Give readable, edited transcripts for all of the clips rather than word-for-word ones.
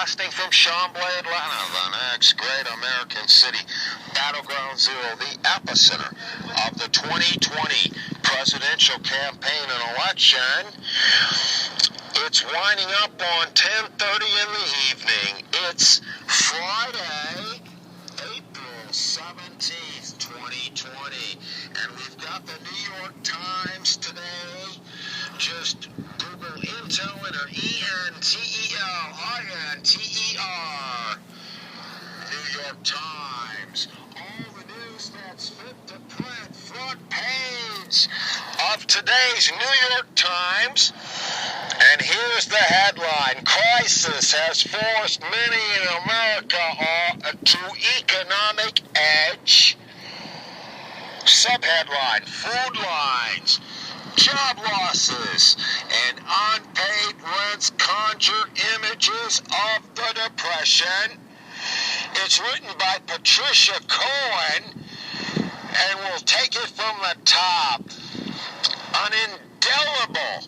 Broadcasting from Chamblee, Atlanta, the next great American city, Battleground Zero, the epicenter of the 2020 presidential campaign and election. It's winding up on 10:30 in the evening. It's Friday, April 17th, 2020, and we've got the New York Times today. Just Google ENTELINTER, ENTELINTER, New York Times. All the news that's fit to print, front page of today's New York Times. And here's the headline: Crisis has forced many in America to economic edge. Subheadline: Food lines, job losses, and unpaid rents conjure images of the Depression. It's written by Patricia Cohen, and we'll take it from the top. An indelible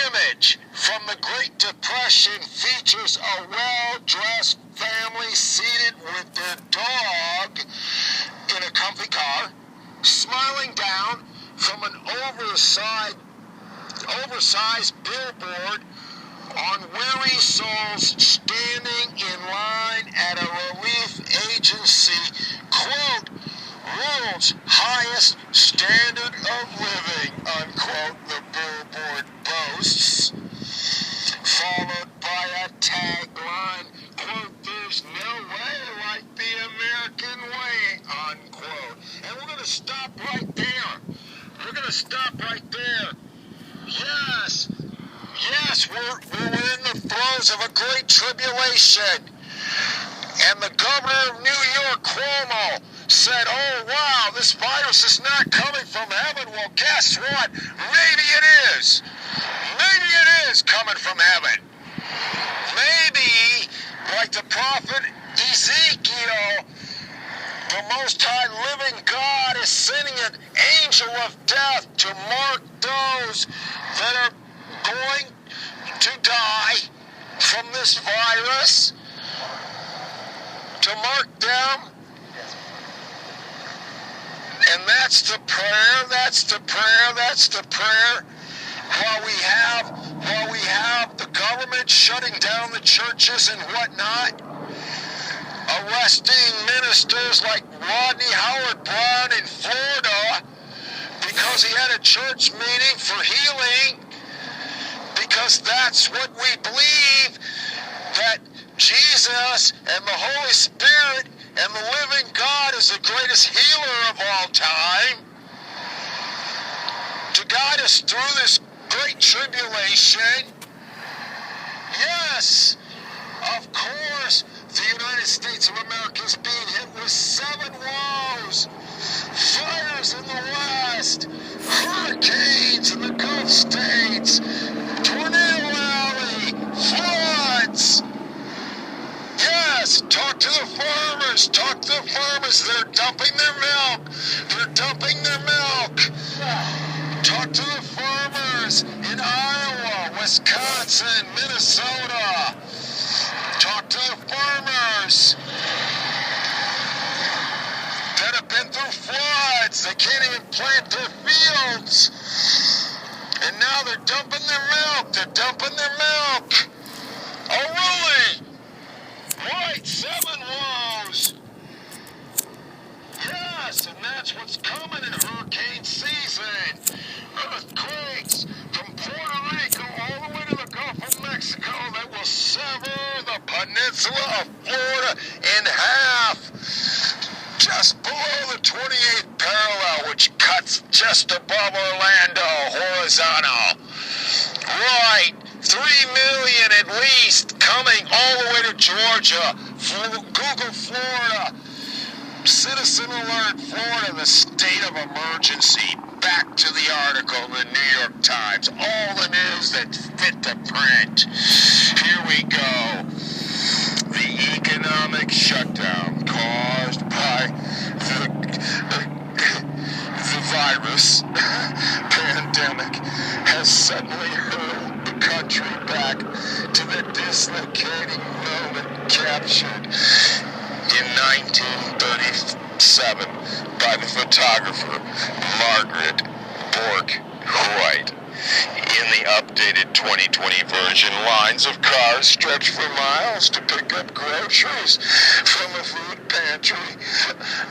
image from the Great Depression features a well-dressed family seated with their dog in a comfy car, smiling down from an oversized billboard on weary souls standing in line at a relief agency, quote, world's highest standard of living, unquote, the billboard boasts, followed by a tagline, quote, there's no way like the American way, unquote. And we're going to stop right there. We're going to stop right there. Yes, we're in the throes of a great tribulation. And the governor of New York, Cuomo, said, oh, wow, this virus is not coming from heaven. Well, guess what? Maybe it is. Maybe it is coming from heaven. Maybe, like the prophet Ezekiel, the Most High living God is sending an angel of death to mark those that are going to die from this virus, to mark them. And that's the prayer, that's the prayer, that's the prayer. While we have the government shutting down the churches and whatnot, arresting ministers like Rodney Howard Brown in Florida because he had a church meeting for healing, because that's what we believe, that Jesus and the Holy Spirit and the living God is the greatest healer of all time, to guide us through this great tribulation. Yes, of course, the United States of America is being hit with 7 woes. Fires in the West, hurricanes in the Gulf States, tornado alley, floods. Yes, talk to the farmers, they're dumping their milk, Talk to the farmers in Iowa, Wisconsin, Minnesota. Talk to the farmers that have been through floods. They can't even plant their fields. And now they're dumping their milk. Oh, really? Right, 7 woes. Yes, and that's what's coming in hurricane season. Earthquakes from Puerto Rico all the way to the Gulf of Mexico that will sever the peninsula of Florida in half, just below the 28th parallel, which cuts just above Orlando, horizontal. Right, 3 million at least coming all the way to Georgia. Google Florida. Citizen alert, Florida, the state of emergency. Back to the article in the New York Times. All the news that's fit to print. Here we go. The economic shutdown caused by the virus pandemic has suddenly hurled the country back to the dislocating moment captured in 1937 by the photographer Margaret Bourke-White. In the updated 2020 version, lines of cars stretch for miles to pick up groceries from a food pantry.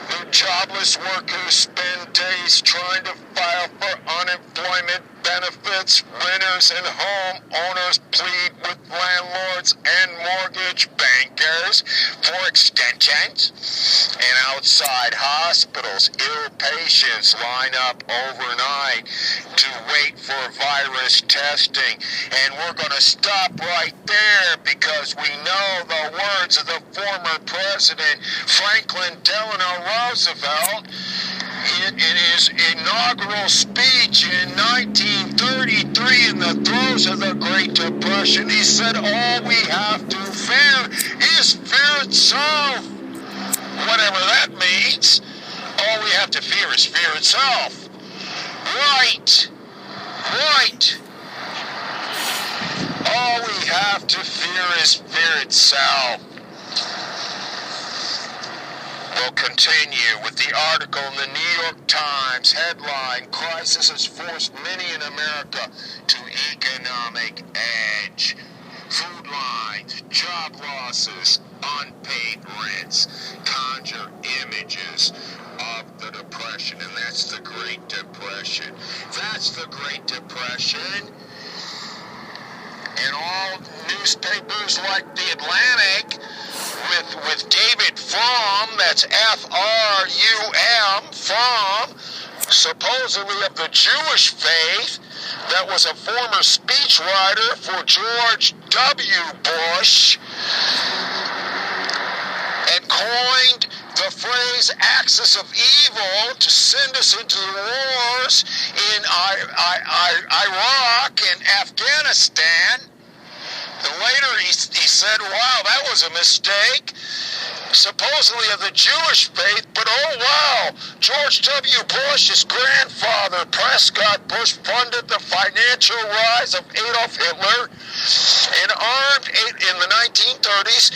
The jobless workers spend days trying to file for unemployment benefits. Renters and homeowners plead with landlords and mortgage bankers for extensions. And outside hospitals, ill patients line up overnight to wait for virus testing. And we're going to stop right there because we know the words of the former president, Franklin Delano Roosevelt, in his inaugural speech in 1933 in the throes of the Great Depression. He said, all we have to fear is fear itself. Whatever that means, all we have to fear is fear itself. Right. All we have to fear is fear itself. We'll continue with the article in the New York Times headline, Crisis has forced many in America to economic edge. Food lines, job losses, unpaid rents conjure images of the Depression, and that's the Great Depression. That's the Great Depression. And all newspapers like the Atlantic with David FRUM, that's F-R-U-M, FRUM, supposedly of the Jewish faith, that was a former speechwriter for George W. Bush, and coined the phrase axis of evil to send us into the wars in Iraq and Afghanistan. And later he said, wow, that was a mistake, supposedly of the Jewish faith, but oh wow, George W. Bush, his grandfather, Prescott Bush, funded the financial rise of Adolf Hitler and armed in the 1930s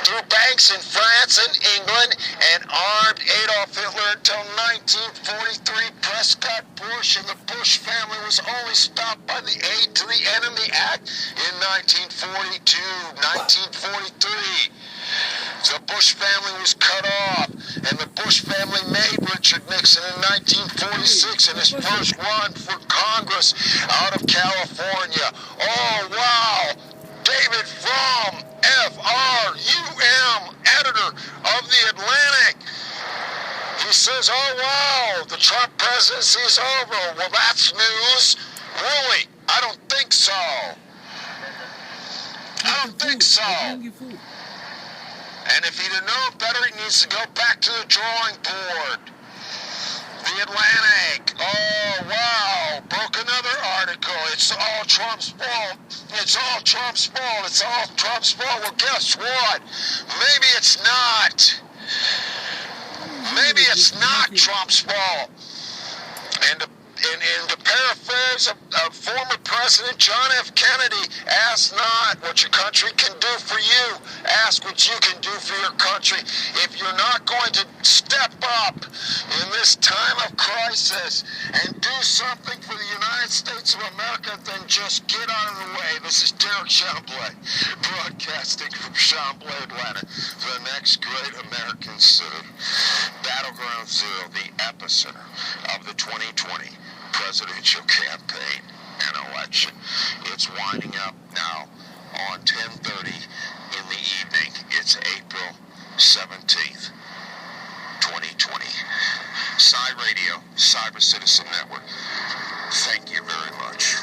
through banks in France and England and armed Adolf Hitler until 1943. Prescott Bush and the Bush family was only stopped by the Aid to the Enemy Act in 1942, 1943. The Bush family was cut off, and the Bush family made Richard Nixon in 1946 in his first run for Congress out of California. Oh, wow! David FRUM, F-R-U-M, editor of the Atlantic. He says, oh, wow, the Trump presidency is over. Well, that's news. Really? I don't think so. I don't think so. And if he didn't know better, he needs to go back to the drawing board. The Atlantic. Oh, wow. Broke another article. It's all Trump's fault. It's all Trump's fault. It's all Trump's fault. Well, guess what? Maybe it's not. Maybe it's not Trump's fault. And to paraphrase a former President John F. Kennedy, ask not what your country can do for you. Ask what you can do for your country. If you're not going to step up in this time of crisis and do something for the United States of America, then just get out of the way. This is Derekh Chamblee, broadcasting from Chamblee, Atlanta, the next great American city. Battleground Zero, the epicenter of the 2020 presidential campaign and election. It's winding up now on 10:30 in the evening. It's April 17th, 2020. CYRADYO, Cyber Citizen Network. Thank you very much.